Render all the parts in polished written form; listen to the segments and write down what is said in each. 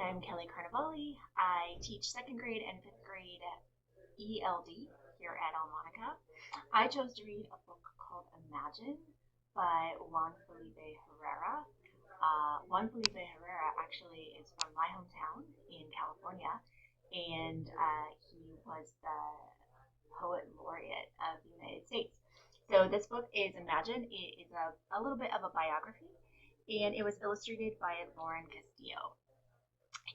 I'm Kelly Carnevale. I teach second grade and fifth grade ELD here at Almonica. I chose to read a book called Imagine by Juan Felipe Herrera. Juan Felipe Herrera actually is from my hometown in California, and he was the poet laureate of the United States. So this book is Imagine. It is a little bit of a biography, and it was illustrated by Lauren Castillo.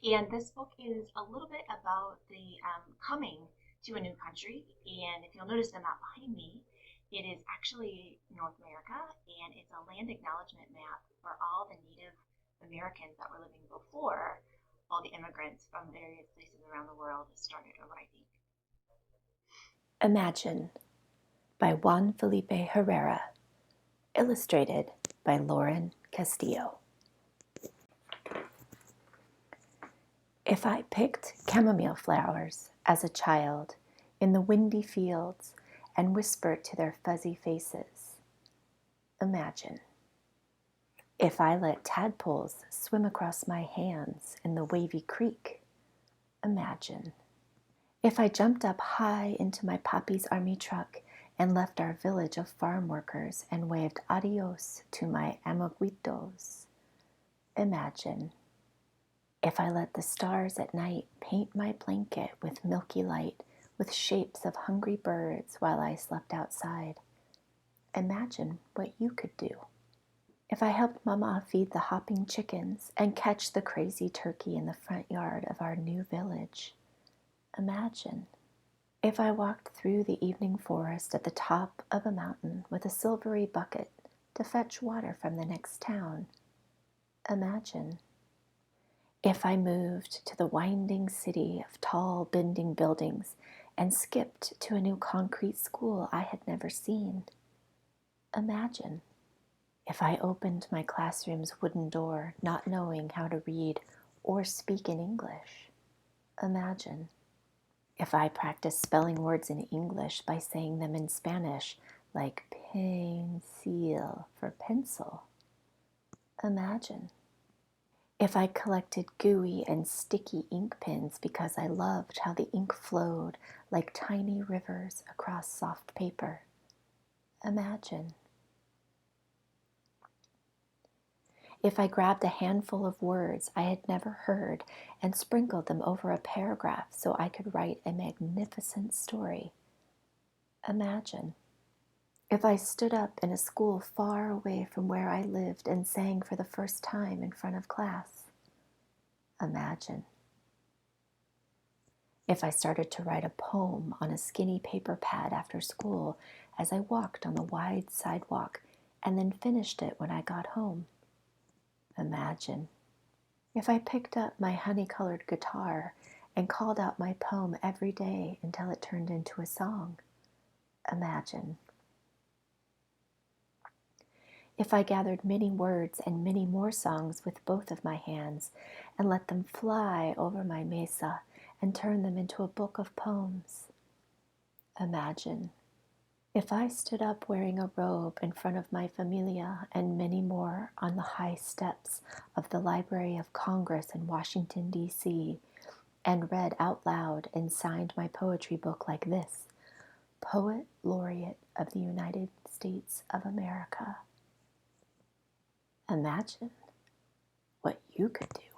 And this book is a little bit about the coming to a new country. And if you'll notice the map behind me, it is actually North America, and it's a land acknowledgement map for all the Native Americans that were living before all the immigrants from various places around the world started arriving. Imagine by Juan Felipe Herrera, illustrated by Lauren Castillo. If I picked chamomile flowers as a child in the windy fields and whispered to their fuzzy faces, imagine. If I let tadpoles swim across my hands in the wavy creek, imagine. If I jumped up high into my papi's army truck and left our village of farm workers and waved adios to my amiguitos, imagine. If I let the stars at night paint my blanket with milky light, with shapes of hungry birds while I slept outside, imagine what you could do. If I helped Mama feed the hopping chickens and catch the crazy turkey in the front yard of our new village, imagine. If I walked through the evening forest at the top of a mountain with a silvery bucket to fetch water from the next town, imagine. If I moved to the winding city of tall, bending buildings and skipped to a new concrete school I had never seen, imagine. If I opened my classroom's wooden door not knowing how to read or speak in English, imagine. If I practiced spelling words in English by saying them in Spanish, like pencil for pencil, imagine. If I collected gooey and sticky ink pens because I loved how the ink flowed like tiny rivers across soft paper, imagine. If I grabbed a handful of words I had never heard and sprinkled them over a paragraph so I could write a magnificent story, imagine. If I stood up in a school far away from where I lived and sang for the first time in front of class, imagine. If I started to write a poem on a skinny paper pad after school as I walked on the wide sidewalk and then finished it when I got home, imagine. If I picked up my honey-colored guitar and called out my poem every day until it turned into a song, imagine. If I gathered many words and many more songs with both of my hands and let them fly over my mesa and turn them into a book of poems, imagine. If I stood up wearing a robe in front of my familia and many more on the high steps of the Library of Congress in Washington, D.C., and read out loud and signed my poetry book like this, Poet Laureate of the United States of America, imagine what you could do.